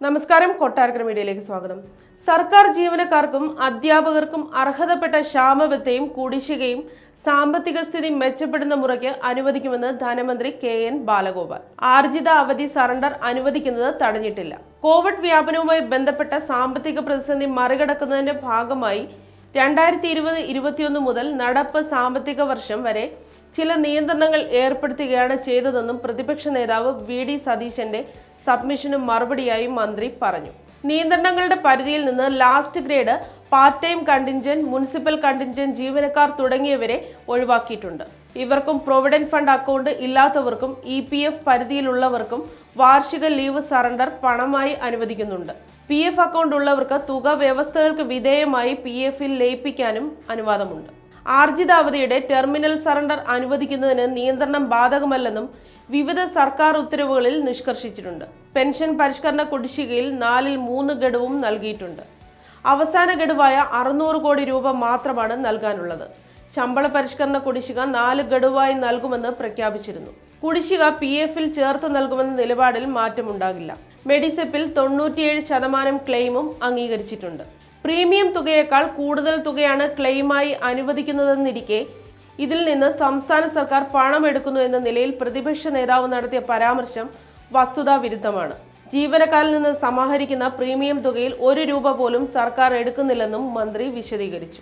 നമസ്കാരം, കൊട്ടാരക്കര മീഡിയയിലേക്ക് സ്വാഗതം. സർക്കാർ ജീവനക്കാർക്കും അധ്യാപകർക്കും അർഹതപ്പെട്ട ക്ഷാമബത്തയും കുടിശ്ശികയും സാമ്പത്തിക സ്ഥിതി മെച്ചപ്പെടുന്ന മുറയ്ക്ക് അനുവദിക്കുമെന്ന് ധനമന്ത്രി KN ബാലഗോപാൽ. ആർജിത അവധി സറണ്ടർ അനുവദിക്കുന്നത് തടഞ്ഞിട്ടില്ല. കോവിഡ് വ്യാപനവുമായി ബന്ധപ്പെട്ട സാമ്പത്തിക പ്രതിസന്ധി മറികടക്കുന്നതിന്റെ ഭാഗമായി 2020-21 മുതൽ നടപ്പ് സാമ്പത്തിക വർഷം വരെ ചില നിയന്ത്രണങ്ങൾ ഏർപ്പെടുത്തുകയാണ് ചെയ്തതെന്നും പ്രതിപക്ഷ നേതാവ് VD സതീശന്റെ സബ്മിഷന് മറുപടിയായി മന്ത്രി പറഞ്ഞു. നിയന്ത്രണങ്ങളുടെ പരിധിയിൽ നിന്ന് last grade, part time contingent, municipal contingent ജീവനക്കാർ തുടങ്ങിയവരെ ഒഴിവാക്കിയിട്ടുണ്ട്. ഇവർക്കും പ്രൊവിഡന്റ് ഫണ്ട് അക്കൗണ്ട് ഇല്ലാത്തവർക്കും EPF പരിധിയിലുള്ളവർക്കും വാർഷിക ലീവ് സറണ്ടർ പണമായി അനുവദിക്കുന്നുണ്ട്. PF അക്കൗണ്ട് ഉള്ളവർക്ക് തുക വ്യവസ്ഥകൾക്ക് വിധേയമായി PF-ൽ ലയിപ്പിക്കാനും അനുവാദമുണ്ട്. ആർജിത അവധിയുടെ ടെർമിനൽ സറണ്ടർ അനുവദിക്കുന്നതിന് നിയന്ത്രണം ബാധകമല്ലെന്നും വിവിധ സർക്കാർ ഉത്തരവുകളിൽ നിഷ്കർഷിച്ചിട്ടുണ്ട്. പെൻഷൻ പരിഷ്കരണ കുടിശ്ശികയിൽ 4/3 ഗഡുവും നൽകിയിട്ടുണ്ട്. അവസാന ഗഡുവായ 600 കോടി രൂപ മാത്രമാണ് നൽകാനുള്ളത്. ശമ്പള പരിഷ്കരണ കുടിശ്ശിക 4 ഗഡുവായി നൽകുമെന്ന് പ്രഖ്യാപിച്ചിരുന്നു. കുടിശ്ശിക PF-ൽ ചേർത്ത് നൽകുമെന്ന നിലപാടിൽ മാറ്റമുണ്ടാകില്ല. മെഡിസെപ്പിൽ 97% ക്ലെയിമും അംഗീകരിച്ചിട്ടുണ്ട്. പ്രീമിയം തുകയേക്കാൾ കൂടുതൽ തുകയാണ് ക്ലെയിമായി അനുവദിക്കുന്നതെന്നിരിക്കെ ഇതിൽ നിന്ന് സംസ്ഥാന സർക്കാർ പണം എടുക്കുന്നു എന്ന നിലയിൽ പ്രതിപക്ഷ നേതാവ് നടത്തിയ പരാമർശം വസ്തുതാ വിരുദ്ധമാണ്. ജീവനക്കാരിൽ നിന്ന് സമാഹരിക്കുന്ന പ്രീമിയം തുകയിൽ 1 രൂപ പോലും സർക്കാർ എടുക്കുന്നില്ലെന്നും മന്ത്രി വിശദീകരിച്ചു.